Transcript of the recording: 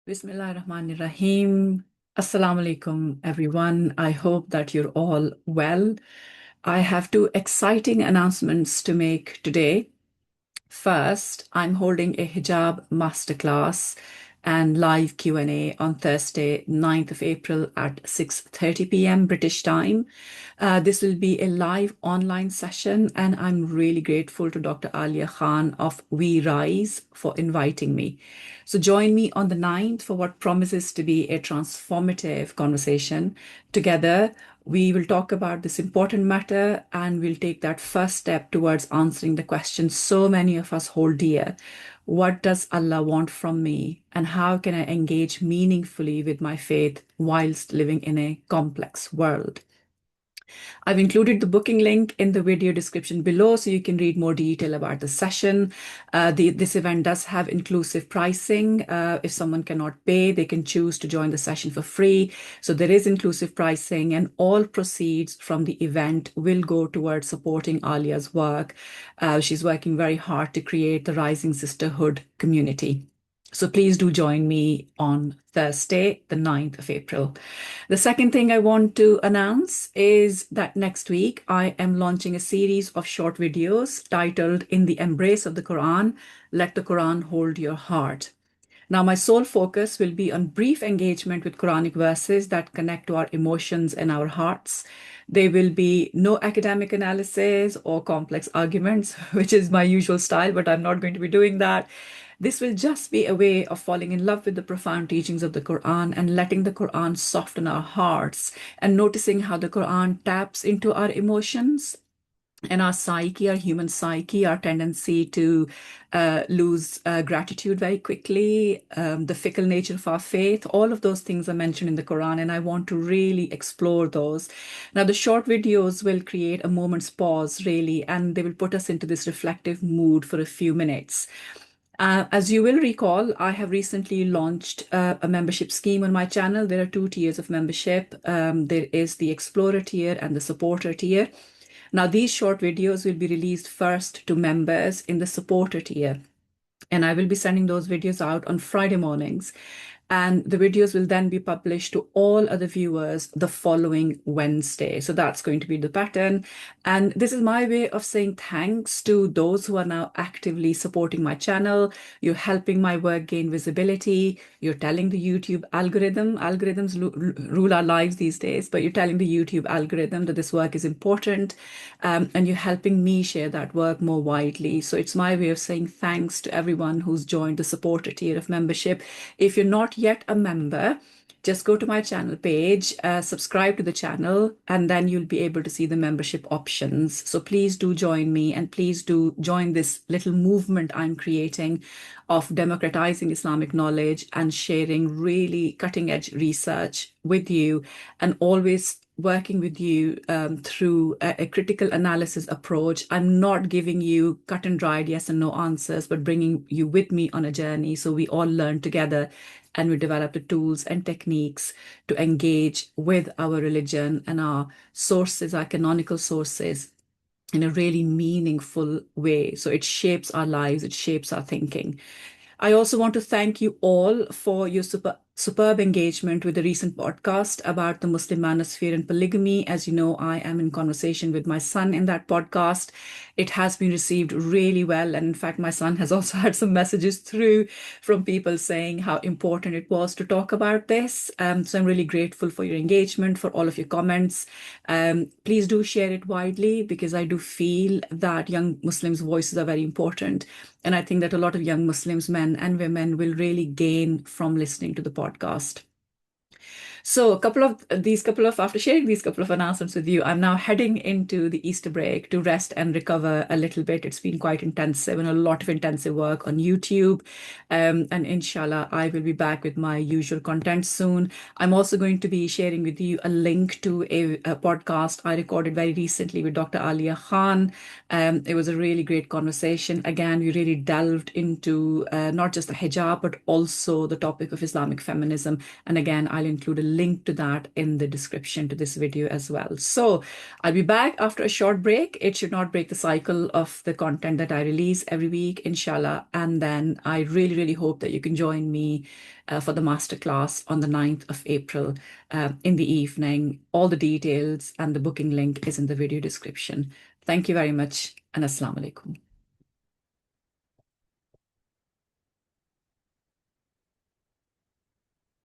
Bismillahirrahmanirrahim. Assalamu alaykum, everyone. I hope that you're all well. I have two exciting announcements to make today. First, I'm holding a hijab masterclass and live Q&A on Thursday, 9th of April at 6:30 p.m. British time. This will be a live online session, and I'm really grateful to Dr. Aaliyah Khan of We Rise for inviting me. So join me on the 9th for what promises to be a transformative conversation. Together, we will talk about this important matter and we'll take that first step towards answering the question so many of us hold dear. What does Allah want from me? And how can I engage meaningfully with my faith whilst living in a complex world? I've included the booking link in the video description below so you can read more detail about the session. This event does have inclusive pricing. If someone cannot pay, they can choose to join the session for free. So there is inclusive pricing, and all proceeds from the event will go towards supporting Alia's work. She's working very hard to create the Rising Sisterhood community. So please do join me on Thursday, the 9th of April. The second thing I want to announce is that next week I am launching a series of short videos titled In the Embrace of the Quran, Let the Quran Hold Your Heart. Now, my sole focus will be on brief engagement with Quranic verses that connect to our emotions and our hearts. There will be no academic analysis or complex arguments, which is my usual style, but I'm not going to be doing that. This will just be a way of falling in love with the profound teachings of the Quran and letting the Quran soften our hearts and noticing how the Quran taps into our emotions and our psyche, our human psyche, our tendency to lose gratitude very quickly, the fickle nature of our faith. All of those things are mentioned in the Quran, and I want to really explore those. Now, the short videos will create a moment's pause, really, and they will put us into this reflective mood for a few minutes. As you will recall, I have recently launched a membership scheme on my channel. There are two tiers of membership. There is the Explorer tier and the Supporter tier. Now, these short videos will be released first to members in the Supporter tier, and I will be sending those videos out on Friday mornings. And the videos will then be published to all other viewers the following Wednesday. So that's going to be the pattern. And this is my way of saying thanks to those who are now actively supporting my channel. You're helping my work gain visibility. You're telling the YouTube algorithms rule our lives these days, but you're telling the YouTube algorithm that this work is important. And you're helping me share that work more widely. So it's my way of saying thanks to everyone who's joined the supporter tier of membership. If you're not yet a member, just go to my channel page, subscribe to the channel, and then you'll be able to see the membership options. So please do join me, and please do join this little movement I'm creating of democratizing Islamic knowledge and sharing really cutting edge research with you, and always working with you through a critical analysis approach. I'm not giving you cut and dried yes and no answers, but bringing you with me on a journey so we all learn together and we develop the tools and techniques to engage with our religion and our sources, our canonical sources, in a really meaningful way. So it shapes our lives, it shapes our thinking. I also want to thank you all for your superb engagement with the recent podcast about the Muslim manosphere and polygamy. As you know, I am in conversation with my son in that podcast. It has been received really well. And in fact, my son has also had some messages through from people saying how important it was to talk about this. So I'm really grateful for your engagement, for all of your comments. Please do share it widely, because I do feel that young Muslims' voices are very important. And I think that a lot of young Muslims, men and women, will really gain from listening to the podcast. So after sharing these couple of announcements with you, I'm now heading into the Easter break to rest and recover a little bit. It's been quite intensive and a lot of intensive work on YouTube. And inshallah, I will be back with my usual content soon. I'm also going to be sharing with you a link to a podcast I recorded very recently with Dr. Aaliyah Khan. It was a really great conversation. Again, we really delved into not just the hijab, but also the topic of Islamic feminism. And again, I'll include a link to that in the description to this video as well. So I'll be back after a short break. It should not break the cycle of the content that I release every week, inshallah. And then I really, really hope that you can join me for the masterclass on the 9th of April in the evening. All the details and the booking link is in the video description. Thank you very much, and Assalamu alaikum.